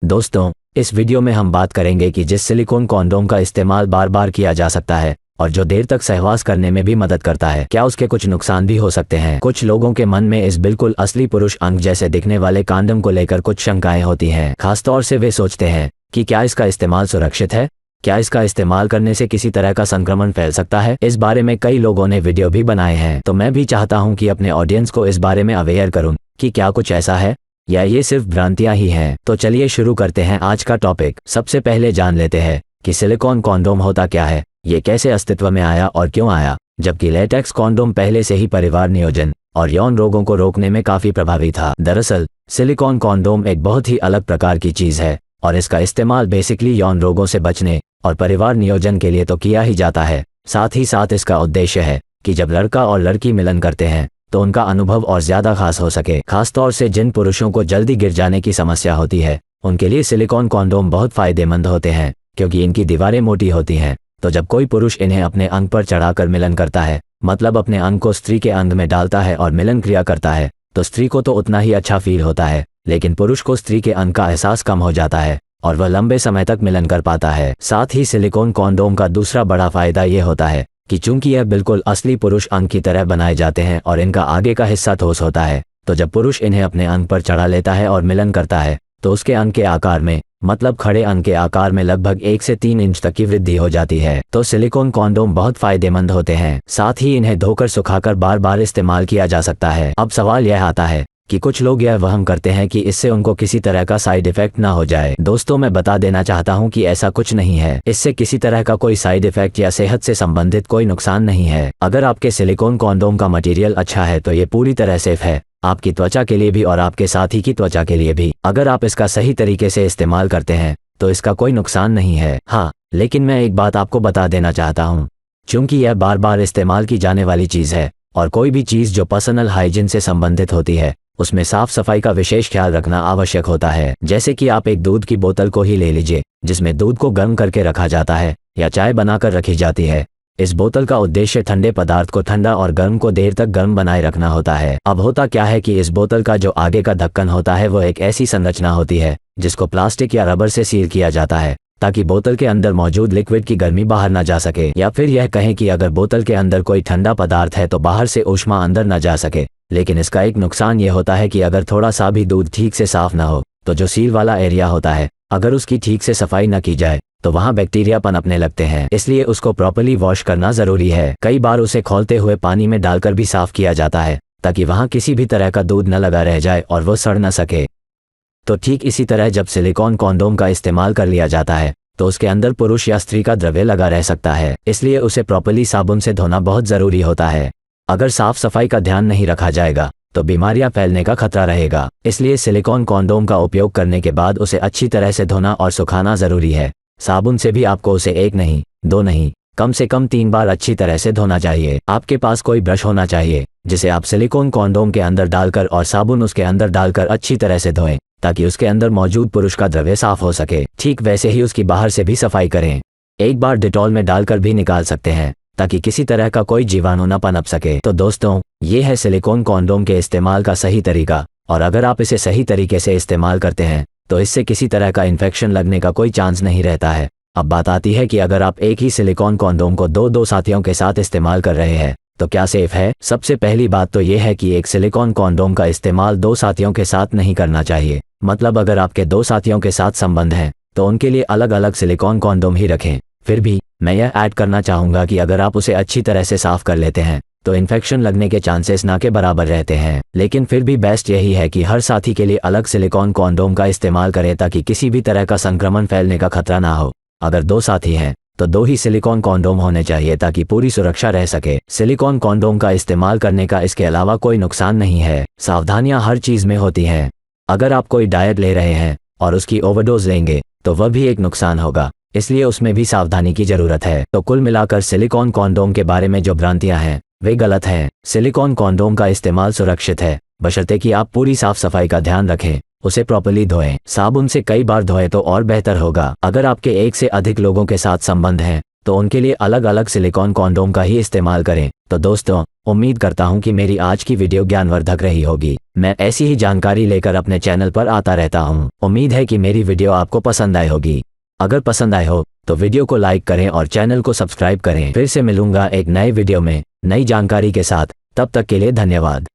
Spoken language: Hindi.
दोस्तों, इस वीडियो में हम बात करेंगे कि जिस सिलिकॉन कॉन्डोम का इस्तेमाल बार बार किया जा सकता है और जो देर तक सहवास करने में भी मदद करता है, क्या उसके कुछ नुकसान भी हो सकते हैं। कुछ लोगों के मन में इस बिल्कुल असली पुरुष अंग जैसे दिखने वाले कॉन्डोम को लेकर कुछ शंकाएं होती हैं। खासतौर से वे सोचते हैं कि क्या इसका इस्तेमाल सुरक्षित है, क्या इसका इस्तेमाल करने से किसी तरह का संक्रमण फैल सकता है। इस बारे में कई लोगों ने वीडियो भी बनाए हैं, तो मैं भी चाहता हूं कि अपने ऑडियंस को इस बारे में अवेयर करूं कि क्या कुछ ऐसा है या ये सिर्फ भ्रांतियां ही हैं। तो चलिए शुरू करते हैं आज का टॉपिक। सबसे पहले जान लेते हैं कि सिलिकॉन कॉन्डोम होता क्या है, ये कैसे अस्तित्व में आया और क्यों आया, जबकि लेटेक्स कॉन्डोम पहले से ही परिवार नियोजन और यौन रोगों को रोकने में काफी प्रभावी था। दरअसल सिलिकॉन कॉन्डोम एक बहुत ही अलग प्रकार की चीज है और इसका इस्तेमाल बेसिकली यौन रोगों से बचने और परिवार नियोजन के लिए तो किया ही जाता है। साथ ही साथ इसका उद्देश्य है कि जब लड़का और लड़की मिलन करते हैं तो उनका अनुभव और ज्यादा खास हो सके। खासतौर से जिन पुरुषों को जल्दी गिर जाने की समस्या होती है उनके लिए सिलिकॉन कॉन्डोम बहुत फायदेमंद होते हैं, क्योंकि इनकी दीवारें मोटी होती हैं। तो जब कोई पुरुष इन्हें अपने अंग पर चढ़ाकर मिलन करता है, मतलब अपने अंग को स्त्री के अंग में डालता है और मिलन क्रिया करता है, तो स्त्री को तो उतना ही अच्छा फील होता है, लेकिन पुरुष को स्त्री के अंग का एहसास कम हो जाता है और वह लंबे समय तक मिलन कर पाता है। साथ ही सिलिकॉन कॉन्डोम का दूसरा बड़ा फायदा ये होता है कि चूंकि यह बिल्कुल असली पुरुष अंग की तरह बनाए जाते हैं और इनका आगे का हिस्सा ठोस होता है, तो जब पुरुष इन्हें अपने अंग पर चढ़ा लेता है और मिलन करता है तो उसके अंग के आकार में, मतलब खड़े अंग के आकार में लगभग 1 से 3 इंच तक की वृद्धि हो जाती है। तो सिलिकॉन कॉन्डोम बहुत फायदेमंद होते हैं। साथ ही इन्हें धोकर सुखाकर बार बार इस्तेमाल किया जा सकता है। अब सवाल यह आता है कि कुछ लोग यह वहम करते हैं कि इससे उनको किसी तरह का साइड इफेक्ट ना हो जाए। दोस्तों, मैं बता देना चाहता हूं कि ऐसा कुछ नहीं है। इससे किसी तरह का कोई साइड इफेक्ट या सेहत से संबंधित कोई नुकसान नहीं है। अगर आपके सिलिकॉन कॉन्डोम का मटेरियल अच्छा है तो ये पूरी तरह सेफ है, आपकी त्वचा के लिए भी और आपके साथी की त्वचा के लिए भी। अगर आप इसका सही तरीके से इस्तेमाल करते हैं तो इसका कोई नुकसान नहीं है। हाँ, लेकिन मैं एक बात आपको बता देना चाहता हूँ, क्योंकि यह बार बार इस्तेमाल की जाने वाली चीज़ है और कोई भी चीज़ जो पर्सनल हाइजीन से संबंधित होती है उसमें साफ सफाई का विशेष ख्याल रखना आवश्यक होता है। जैसे कि आप एक दूध की बोतल को ही ले लीजिए, जिसमें दूध को गर्म करके रखा जाता है या चाय बनाकर रखी जाती है। इस बोतल का उद्देश्य ठंडे पदार्थ को ठंडा और गर्म को देर तक गर्म बनाए रखना होता है। अब होता क्या है कि इस बोतल का जो आगे का ढक्कन होता है वो एक ऐसी संरचना होती है जिसको प्लास्टिक या रबर से सील किया जाता है, ताकि बोतल के अंदर मौजूद लिक्विड की गर्मी बाहर ना जा सके, या फिर यह कहें कि अगर बोतल के अंदर कोई ठंडा पदार्थ है तो बाहर से ऊष्मा अंदर न जा सके। लेकिन इसका एक नुकसान ये होता है कि अगर थोड़ा सा भी दूध ठीक से साफ ना हो तो जो सील वाला एरिया होता है, अगर उसकी ठीक से सफाई न की जाए तो वहाँ बैक्टीरिया पनपने लगते हैं। इसलिए उसको प्रॉपर्ली वॉश करना जरूरी है। कई बार उसे खौलते हुए पानी में डालकर भी साफ किया जाता है, ताकि वहाँ किसी भी तरह का दूध न लगा रह जाए और वो सड़ न सके। तो ठीक इसी तरह जब सिलिकॉन कॉन्डोम का इस्तेमाल कर लिया जाता है तो उसके अंदर पुरुष या स्त्री का द्रव्य लगा रह सकता है, इसलिए उसे प्रॉपर्ली साबुन से धोना बहुत जरूरी होता है। अगर साफ सफाई का ध्यान नहीं रखा जाएगा तो बीमारियां फैलने का खतरा रहेगा। इसलिए सिलिकॉन कॉन्डोम का उपयोग करने के बाद उसे अच्छी तरह से धोना और सुखाना जरूरी है। साबुन से भी आपको उसे 1 नहीं, 2 नहीं, कम से कम 3 बार अच्छी तरह से धोना चाहिए। आपके पास कोई ब्रश होना चाहिए जिसे आप सिलिकॉन कॉन्डोम के अंदर डालकर और साबुन उसके अंदर डालकर अच्छी तरह से धोएं, ताकि उसके अंदर मौजूद पुरुष का द्रव्य साफ हो सके। ठीक वैसे ही उसकी बाहर से भी सफाई करें। एक बार डिटॉल में डालकर भी निकाल सकते हैं, ताकि किसी तरह का कोई जीवाणु न पनप सके। तो दोस्तों, ये है सिलिकॉन कॉन्डोम के इस्तेमाल का सही तरीका, और अगर आप इसे सही तरीके से इस्तेमाल करते हैं तो इससे किसी तरह का इन्फेक्शन लगने का कोई चांस नहीं रहता है। अब बात आती है कि अगर आप एक ही सिलिकॉन कॉन्डोम को दो साथियों के साथ इस्तेमाल कर रहे हैं तो क्या सेफ है। सबसे पहली बात तो यह है कि एक सिलिकॉन कॉन्डोम का इस्तेमाल 2 साथियों के साथ नहीं करना चाहिए। मतलब अगर आपके 2 साथियों के साथ संबंध हैं तो उनके लिए अलग अलग सिलिकॉन कॉन्डोम ही रखें। फिर भी मैं यह ऐड करना चाहूँगा कि अगर आप उसे अच्छी तरह से साफ कर लेते हैं तो इन्फेक्शन लगने के चांसेस ना के बराबर रहते हैं। लेकिन फिर भी बेस्ट यही है कि हर साथी के लिए अलग सिलिकॉन कॉन्डोम का इस्तेमाल करें, ताकि किसी भी तरह का संक्रमण फैलने का खतरा ना हो। अगर 2 साथी हैं तो 2 ही सिलिकॉन कॉन्डोम होने चाहिए, ताकि पूरी सुरक्षा रह सके। सिलिकॉन कॉन्डोम का इस्तेमाल करने का इसके अलावा कोई नुकसान नहीं है। सावधानियां हर चीज में होती हैं। अगर आप कोई डाइट ले रहे हैं और उसकी ओवरडोज लेंगे तो वह भी एक नुकसान होगा, इसलिए उसमें भी सावधानी की जरूरत है। तो कुल मिलाकर सिलिकॉन कॉन्डोम के बारे में जो भ्रांतियां हैं वे गलत हैं। सिलिकॉन कॉन्डोम का इस्तेमाल सुरक्षित है, बशर्ते कि आप पूरी साफ सफाई का ध्यान रखें, उसे प्रॉपर्ली धोएं। साबुन से कई बार धोएं तो और बेहतर होगा। अगर आपके 1 से अधिक लोगों के साथ संबंध हैं तो उनके लिए अलग अलग सिलिकॉन कॉन्डोम का ही इस्तेमाल करें। तो दोस्तों, उम्मीद करता हूँ कि मेरी आज की वीडियो ज्ञानवर्धक रही होगी। मैं ऐसी ही जानकारी लेकर अपने चैनल पर आता रहता हूँ। उम्मीद है कि मेरी वीडियो आपको पसंद आई होगी। अगर पसंद आए हो तो वीडियो को लाइक करें और चैनल को सब्सक्राइब करें। फिर से मिलूंगा एक नए वीडियो में नई जानकारी के साथ। तब तक के लिए धन्यवाद।